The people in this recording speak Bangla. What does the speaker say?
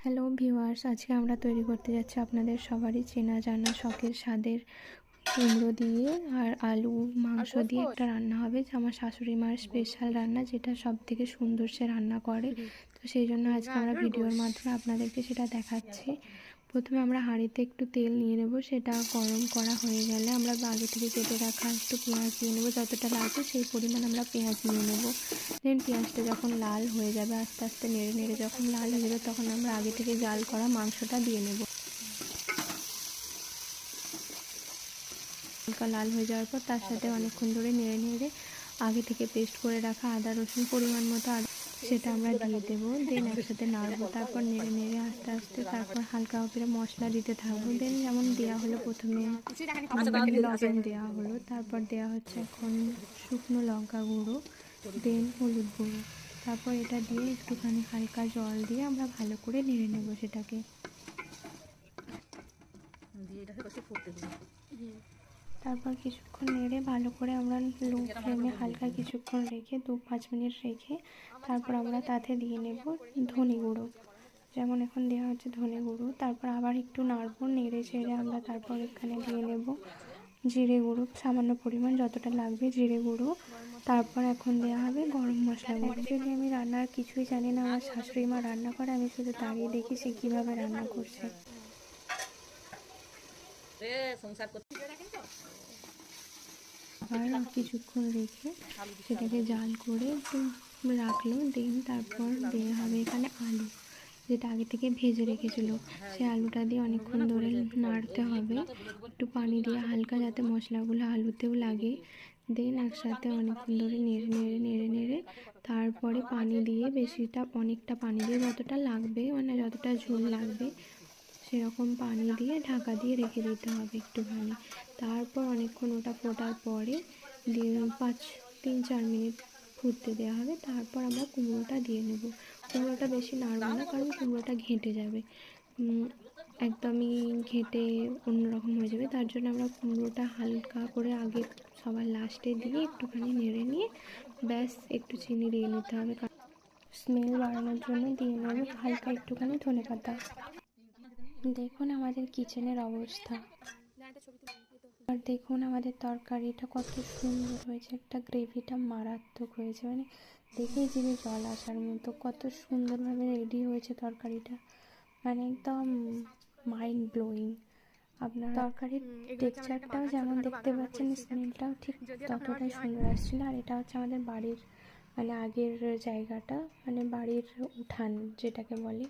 হ্যালো ভিউয়ার্স, আজকে আমরা তৈরি করতে যাচ্ছি আপনাদের সবারই চেনা জানা শখের স্বাদের কুমড়ো দিয়ে আর আলু মাংস দিয়ে একটা রান্না হবে, যে আমার শাশুড়ি মার স্পেশাল রান্না, যেটা সব থেকে সুন্দর সে রান্না করে। তো সেই জন্য আজকে আমরা ভিডিওর মাধ্যমে আপনাদেরকে সেটা দেখাচ্ছি। প্রথমে আমরা হাঁড়িতে একটু তেল নিয়ে নেব, সেটা গরম করা হয়ে গেলে আমরা আগে থেকে কেটে রাখা একটু পেঁয়াজ নিয়ে নেবো, যতটা লাগবে সেই পরিমাণ আমরা পেঁয়াজ নিয়ে নেব। দেন পেঁয়াজটা যখন লাল হয়ে যাবে, আস্তে আস্তে নেড়ে নেড়ে যখন লাল হয়ে যাবে, তখন আমরা আগে থেকে জাল করা মাংসটা দিয়ে নেব। হালকা লাল হয়ে যাওয়ার পর তার সাথে অনেকক্ষণ ধরে নেড়ে নেড়ে আগে থেকে পেস্ট করে রাখা আদা রসুন পরিমাণ মতো সেটা আমরা দিয়ে দেবো। দেন একসাথে নাড়বো, তারপর নেড়ে নেড়ে আস্তে আস্তে তারপর হালকা করে মশলা দিতে থাকবো। দেন যেমন দেওয়া হলো প্রথমে লবণ দেওয়া হলো, তারপর দেওয়া হচ্ছে এখন শুকনো লঙ্কা গুঁড়ো, দেন হলুদ গুঁড়ো, তারপর এটা দিয়ে একটুখানি হালকা জল দিয়ে আমরা ভালো করে নেড়ে নেবো সেটাকে। তারপর কিছুক্ষণ নেড়ে ভালো করে আমরা লো ফ্লেমে হালকা কিছুক্ষণ রেখে 2-5 মিনিট রেখে তারপর আমরা তাতে দিয়ে নেব ধনে গুঁড়ো, যেমন এখন দেওয়া হচ্ছে ধনে গুঁড়ো। তারপর আবার একটু নাড়বো, নেড়ে চেড়ে আমরা তারপর এখানে দিয়ে নেব জিরে গুঁড়ো, সামান্য পরিমাণ যতটা লাগবে জিরে গুঁড়ো। তারপর এখন দেওয়া হবে গরম মশলা গুঁড়ো। যদি আমি রান্নার কিছুই জানি না, আমার শাশুড়ি মা রান্না করে, আমি শুধু দাঁড়িয়ে দেখি সে কীভাবে রান্না করছে। আবার কিছুক্ষণ রেখে সেটাকে জাল করে রাখলো। দেন তারপর দেওয়া হবে এখানে আলু, যেটা আগে থেকে ভেজে রেখেছিল, সেই আলুটা দিয়ে অনেকক্ষণ ধরে নাড়তে হবে, একটু পানি দিয়ে হালকা, যাতে মশলাগুলো আলুতেও লাগে। দেন একসাথে অনেকক্ষণ ধরে নেড়ে নেড়ে নেড়ে নেড়ে তারপরে পানি দিয়ে অনেকটা পানি দিয়ে যতটা লাগবে, মানে যতটা ঝোল লাগবে সেরকম পানি দিয়ে ঢাকা দিয়ে রেখে দিতে হবে একটুখানি। তারপর অনেকক্ষণ ওটা ফোটার পরে দিয়ে 3-4 মিনিট ফুটতে দেওয়া হবে। তারপর আমরা কুমড়োটা দিয়ে নেব। কুমড়োটা বেশি নাড়বো না, কারণ কুমড়োটা ঘেঁটে যাবে, একদমই ঘেঁটে অন্যরকম হয়ে যাবে। তার জন্য আমরা কুমড়োটা হালকা করে আগে সবার লাস্টে দিয়ে একটুখানি নেড়ে নিয়ে ব্যাস একটু চিনি দিয়ে নিতে হবে, স্মেল বাড়ানোর জন্য দিয়ে নেব হালকা একটুখানি ধনেপাতা। দেখুন আমাদের কিচেনের অবস্থা, আর দেখুন আমাদের তরকারিটা কত সুন্দর হয়েছে, একটা গ্রেভিটা মারাত্মক হয়েছে, মানে দেখেই জিভে জল আসার মতো, কত সুন্দরভাবে রেডি হয়েছে তরকারিটা, মানে একদম মাইন্ড ব্লোয়িং। আপনার তরকারির টেক্সচারটাও যেমন দেখতে পাচ্ছেন, স্মেলটাও ঠিক ততটাই সুন্দর আসছিল। আর এটা হচ্ছে আমাদের বাড়ির মানে আগের জায়গাটা, মানে বাড়ির উঠান যেটাকে বলে।